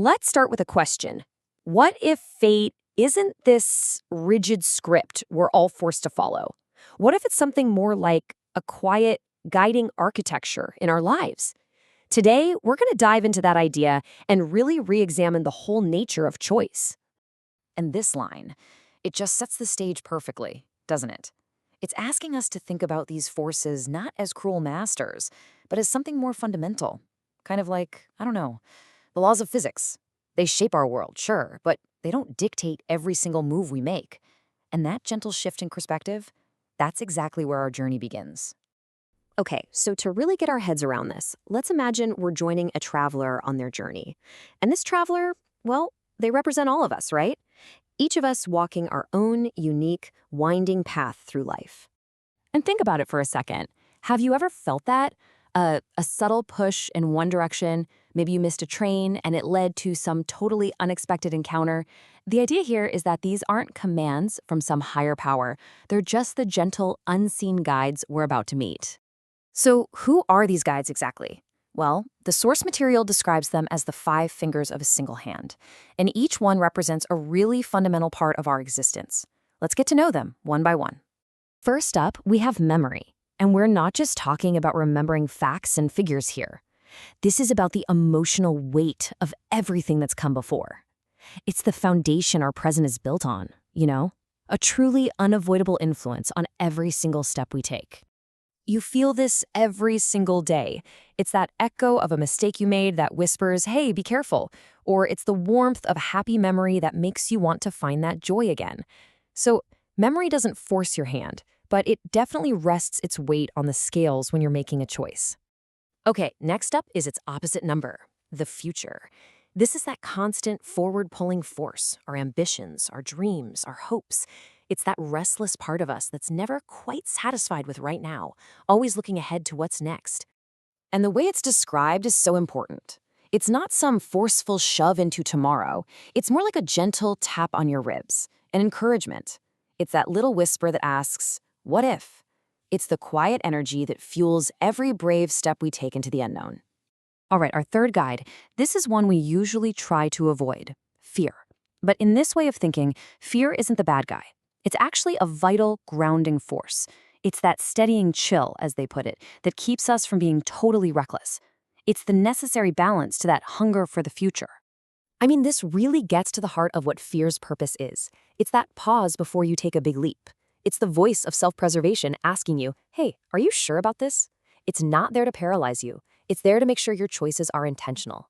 Let's start with a question. What if fate isn't this rigid script we're all forced to follow? What if it's something more like a quiet, guiding architecture in our lives? Today, we're going to dive into that idea and really re-examine the whole nature of choice. And this line, it just sets the stage perfectly, doesn't it? It's asking us to think about these forces not as cruel masters, but as something more fundamental. Kind of like, I don't know, the laws of physics. They shape our world, sure, but they don't dictate every single move we make. And that gentle shift in perspective, that's exactly where our journey begins. Okay, so to really get our heads around this, let's imagine we're joining a traveler on their journey. And this traveler, well, they represent all of us, right? Each of us walking our own unique, winding path through life. And think about it for a second. Have you ever felt that? A subtle push in one direction, maybe you missed a train and it led to some totally unexpected encounter. The idea here is that these aren't commands from some higher power. They're just the gentle, unseen guides we're about to meet. So who are these guides exactly? Well, the source material describes them as the 5 fingers of a single hand, and each one represents a really fundamental part of our existence. Let's get to know them one by one. First up, we have memory. And we're not just talking about remembering facts and figures here. This is about the emotional weight of everything that's come before. It's the foundation our present is built on, a truly unavoidable influence on every single step we take. You feel this every single day. It's that echo of a mistake you made that whispers, hey, be careful. Or it's the warmth of a happy memory that makes you want to find that joy again. So memory doesn't force your hand, but it definitely rests its weight on the scales when you're making a choice. Okay, next up is its opposite number, the future. This is that constant forward-pulling force, our ambitions, our dreams, our hopes. It's that restless part of us that's never quite satisfied with right now, always looking ahead to what's next. And the way it's described is so important. It's not some forceful shove into tomorrow. It's more like a gentle tap on your ribs, an encouragement. It's that little whisper that asks, what if? It's the quiet energy that fuels every brave step we take into the unknown. All right, our third guide. This is one we usually try to avoid, fear. But in this way of thinking, fear isn't the bad guy. It's actually a vital, grounding force. It's that steadying chill, as they put it, that keeps us from being totally reckless. It's the necessary balance to that hunger for the future. I mean, this really gets to the heart of what fear's purpose is. It's that pause before you take a big leap. It's the voice of self-preservation asking you, hey, are you sure about this? It's not there to paralyze you. It's there to make sure your choices are intentional.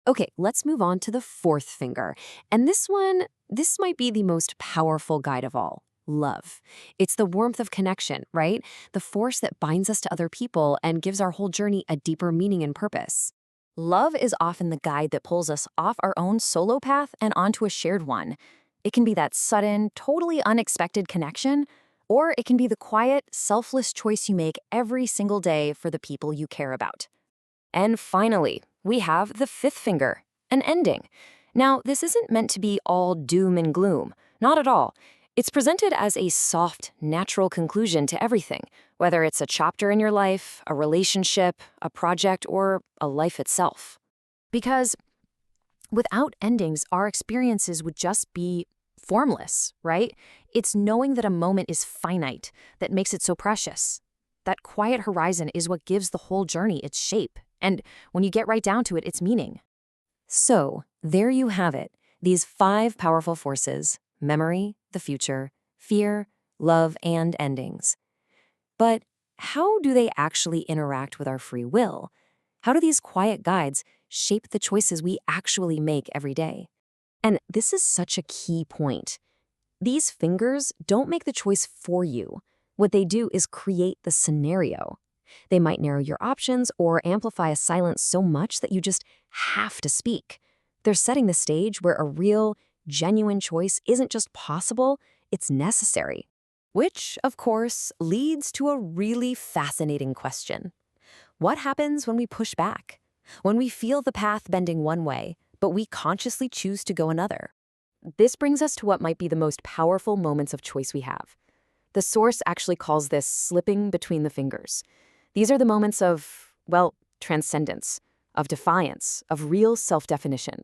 Okay, let's move on to the fourth finger. And this might be the most powerful guide of all, love. It's the warmth of connection, right? The force that binds us to other people and gives our whole journey a deeper meaning and purpose. Love is often the guide that pulls us off our own solo path and onto a shared one. It can be that sudden, totally unexpected connection, or it can be the quiet, selfless choice you make every single day for the people you care about. And finally, we have the fifth finger, an ending. Now, this isn't meant to be all doom and gloom, not at all. It's presented as a soft, natural conclusion to everything, whether it's a chapter in your life, a relationship, a project, or a life itself. Because without endings, our experiences would just be formless, right? It's knowing that a moment is finite that makes it so precious. That quiet horizon is what gives the whole journey its shape, and when you get right down to it, its meaning. So, there you have it, these 5 powerful forces: memory, the future, fear, love, and endings. But how do they actually interact with our free will? How do these quiet guides shape the choices we actually make every day? And this is such a key point. These fingers don't make the choice for you. What they do is create the scenario. They might narrow your options or amplify a silence so much that you just have to speak. They're setting the stage where a real, genuine choice isn't just possible, it's necessary. Which, of course, leads to a really fascinating question. What happens when we push back? When we feel the path bending one way, but we consciously choose to go another? This brings us to what might be the most powerful moments of choice we have. The source actually calls this slipping between the fingers. These are the moments of, well, transcendence, of defiance, of real self-definition.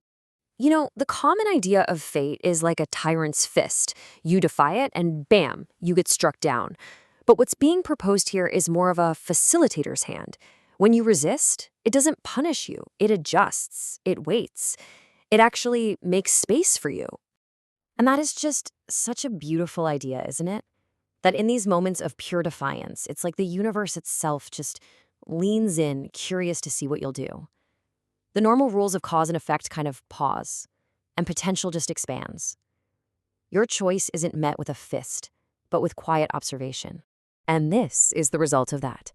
The common idea of fate is like a tyrant's fist. You defy it, and bam, you get struck down. But what's being proposed here is more of a facilitator's hand. When you resist, it doesn't punish you, it adjusts, it waits. It actually makes space for you. And that is just such a beautiful idea, isn't it? That in these moments of pure defiance, it's like the universe itself just leans in, curious to see what you'll do. The normal rules of cause and effect kind of pause, and potential just expands. Your choice isn't met with a fist, but with quiet observation. And this is the result of that.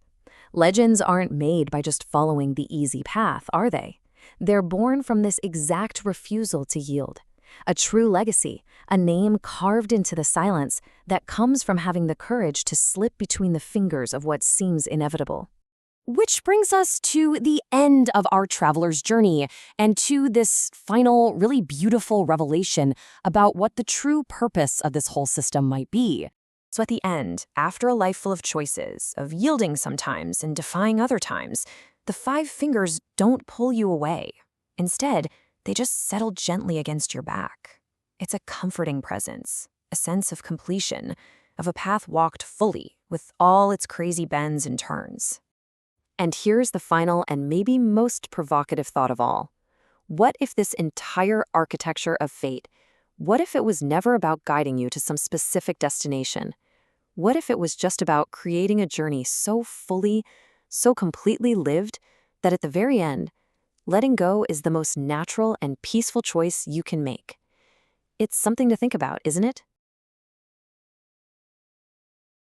Legends aren't made by just following the easy path, are they? They're born from this exact refusal to yield. A true legacy, a name carved into the silence that comes from having the courage to slip between the fingers of what seems inevitable. Which brings us to the end of our traveler's journey and to this final, really beautiful revelation about what the true purpose of this whole system might be. So at the end, after a life full of choices, of yielding sometimes and defying other times, the five fingers don't pull you away. Instead, they just settle gently against your back. It's a comforting presence, a sense of completion, of a path walked fully, with all its crazy bends and turns. And here's the final and maybe most provocative thought of all. What if this entire architecture of fate, what if it was never about guiding you to some specific destination? What if it was just about creating a journey so fully, so completely lived, that at the very end, letting go is the most natural and peaceful choice you can make? It's something to think about, isn't it?